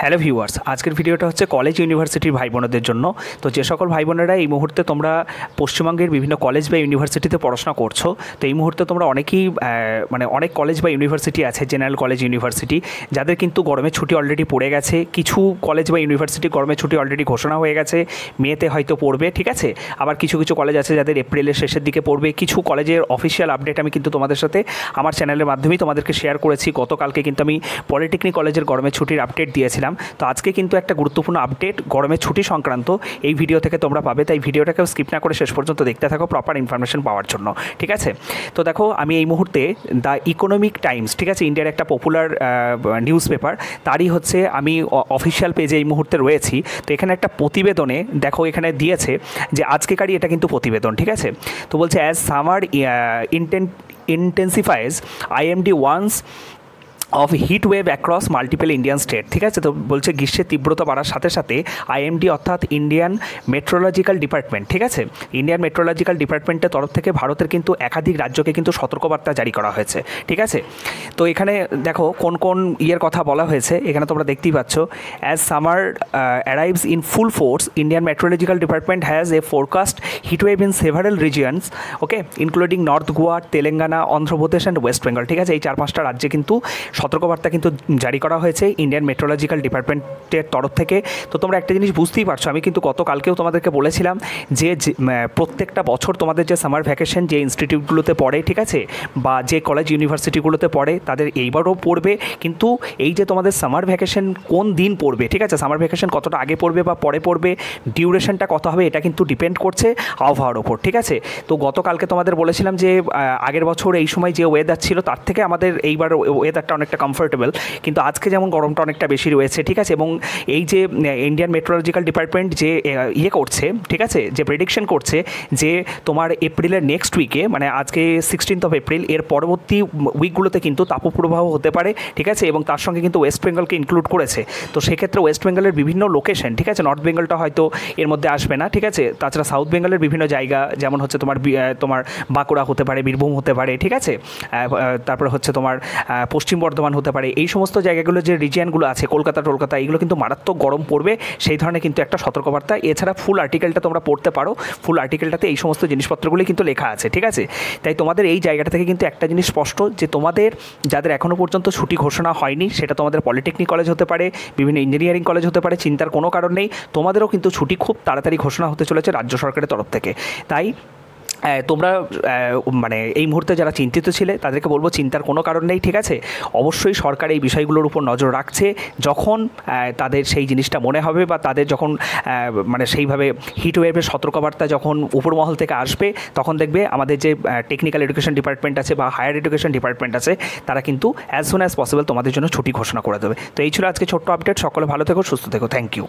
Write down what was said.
Hello viewers, আজকের ভিডিওটা হচ্ছে কলেজ ইউনিভার্সিটির ভাই বোনদের জন্য। তো যে সকল ভাই বোনেরা এই মুহূর্তে তোমরা পশ্চিমবঙ্গের বিভিন্ন কলেজ বা ইউনিভার্সিটিতে পড়াশোনা করছো, তো এই মুহূর্তে তোমরা অনেকেই অনেক কলেজ বা ইউনিভার্সিটি আছে, জেনারেল কলেজ ইউনিভার্সিটি, যাদের কিন্তু গরমের ছুটি অলরেডি পড়ে গেছে। কিছু কলেজ বা ইউনিভার্সিটি গরমের ছুটি অলরেডি ঘোষণা হয়ে গেছে, মেতে হয়তো পড়বে, ঠিক আছে। আবার কিছু কিছু কলেজ আছে যাদের এপ্রিলের শেষের দিকে পড়বে। কিছু কলেজের অফিসিয়াল আপডেট আমি কিন্তু তোমাদের সাথে আমার চ্যানেলের মাধ্যমেই তোমাদেরকে শেয়ার করেছি। গতকালকে কিন্তু আমি পলিটেকনিক কলেজের গরমের ছুটির আপডেট দিয়েছিলাম। তো আজকে কিন্তু একটা গুরুত্বপূর্ণ আপডেট গরমের ছুটি সংক্রান্ত এই ভিডিও থেকে তোমরা পাবে, তাই ভিডিওটাকেও স্কিপ না করে শেষ পর্যন্ত দেখতে থাকো প্রপার ইনফরমেশন পাওয়ার জন্য, ঠিক আছে। তো দেখো, আমি এই মুহূর্তে দ্য ইকোনমিক টাইমস, ঠিক আছে, ইন্ডিয়ার একটা পপুলার নিউজ পেপার, তারই হচ্ছে আমি অফিসিয়াল পেজে এই মুহূর্তে রয়েছি। তো এখানে একটা প্রতিবেদনে দেখো এখানে দিয়েছে যে আজকেকারই এটা কিন্তু প্রতিবেদন, ঠিক আছে। তো বলছে as summer intensifies IMD warns of heat wave across multiple Indian state, ঠিক আছে। তো বলছে গ্রীষ্মের তীব্রতা বাড়ার সাথে সাথে আইএমডি অর্থাৎ ইন্ডিয়ান মেট্রোলজিক্যাল ডিপার্টমেন্ট, ঠিক আছে, ইন্ডিয়ান মেট্রোলজিক্যাল ডিপার্টমেন্টের তরফ থেকে ভারতের কিন্তু একাধিক রাজ্যকে কিন্তু সতর্কবার্তা জারি করা হয়েছে, ঠিক আছে। তো এখানে দেখো কোন কোন ইয়ের কথা বলা হয়েছে, এখানে তোমরা দেখতেই পাচ্ছ। As summer arrives in full force, Indian meteorological department has a forecast heat wave in several regions, okay, including north Goa, Telangana, Andhra Pradesh and West Bengal, ঠিক আছে। এই 4-5টা রাজ্যে কিন্তু সতর্কবার্তা কিন্তু জারি করা হয়েছে ইন্ডিয়ান মেট্রোলজিক্যাল ডিপার্টমেন্টের তরফ থেকে। তো তোমরা একটা জিনিস বুঝতেই পারছো, আমি কিন্তু গতকালকেও তোমাদেরকে বলেছিলাম যে প্রত্যেকটা বছর তোমাদের যে সামার ভ্যাকেশন যে ইনস্টিটিউটগুলোতে পড়ে, ঠিক আছে, বা যে কলেজ ইউনিভার্সিটিগুলোতে পড়ে তাদের এইবারও পড়বে। কিন্তু এই যে তোমাদের সামার ভ্যাকেশন কোন দিন পড়বে, ঠিক আছে, সামার ভ্যাকেশন কতটা আগে পড়বে বা পরে পড়বে, ডিউরেশনটা কত হবে, এটা কিন্তু ডিপেন্ড করছে আবহাওয়ার ওপর, ঠিক আছে। তো গতকালকে তোমাদের বলেছিলাম যে আগের বছর এই সময় যে ওয়েদার ছিল তার থেকে আমাদের এইবার ওয়েদারটা অনেকটা কমফোর্টেবল, কিন্তু আজকে যেমন গরমটা অনেকটা বেশি রয়েছে, ঠিক আছে। এবং এই যে ইন্ডিয়ান মেট্রোলজিক্যাল ডিপার্টমেন্ট যে করছে, ঠিক আছে, যে প্রেডিকশন করছে যে তোমার এপ্রিলের নেক্সট উইকে, মানে আজকে 16th অফ এপ্রিল, এর পরবর্তী উইকগুলোতে কিন্তু তাপপ্রবাহ হতে পারে, ঠিক আছে। এবং তার সঙ্গে কিন্তু ওয়েস্ট বেঙ্গলকে ইনক্লুড করেছে। তো সেক্ষেত্রে ওয়েস্ট বেঙ্গলের বিভিন্ন লোকেশন, ঠিক আছে, নর্থ বেঙ্গলটা হয়তো এর মধ্যে আসবে না, ঠিক আছে। তাছাড়া সাউথ বেঙ্গলের বিভিন্ন জায়গা যেমন হচ্ছে তোমার বাঁকুড়া হতে পারে, বীরভূম হতে পারে, ঠিক আছে, তারপরে হচ্ছে তোমার পশ্চিম বর্ধমান হতে পারে, এই সমস্ত জায়গাগুলো যে রিজিয়নগুলো আছে, কলকাতা, এগুলো কিন্তু মারাত্মক গরম পড়বে, সেই ধরনের কিন্তু একটা সতর্কবার্তা। এছাড়া ফুল আর্টিকেলটা তোমরা পড়তে পারো, ফুল আর্টিকেলটাতে এই সমস্ত জিনিসপত্রগুলি কিন্তু লেখা আছে, ঠিক আছে। তাই তোমাদের এই জায়গাটা থেকে কিন্তু একটা জিনিস স্পষ্ট যে তোমাদের যাদের এখনও পর্যন্ত ছুটি ঘোষণা হয়নি, সেটা তোমাদের পলিটেকনিক কলেজ হতে পারে, বিভিন্ন ইঞ্জিনিয়ারিং কলেজ হতে পারে, চিন্তার কোনো কারণ নেই, তোমাদেরও কিন্তু ছুটি খুব তাড়াতাড়ি ঘোষণা হতে চলেছে রাজ্য সরকারের তরফ থেকে। তাই তোমরা এই মুহূর্তে যারা চিন্তিত ছিলে তাদেরকে বলবো চিন্তার কোনো কারণ নেই, ঠিক আছে। অবশ্যই সরকার এই বিষয়গুলোর উপর নজর রাখছে। যখন তাদের সেই জিনিসটা মনে হবে বা তাদের যখন সেইভাবে হিট ওয়েভের সতর্কবার্তা যখন উপরমহল থেকে আসবে, তখন দেখবে আমাদের যে টেকনিক্যাল এডুকেশন ডিপার্টমেন্ট আছে বা হায়ার এডুকেশন ডিপার্টমেন্ট আছে, তারা কিন্তু অ্যাজ সুন অ্যাজ পসিবল তোমাদের জন্য ছুটি ঘোষণা করে দেবে। তো এই ছিল আজকে ছোট্ট আপডেট। সকলে ভালো থেকো, সুস্থ থেকো, থ্যাংক ইউ।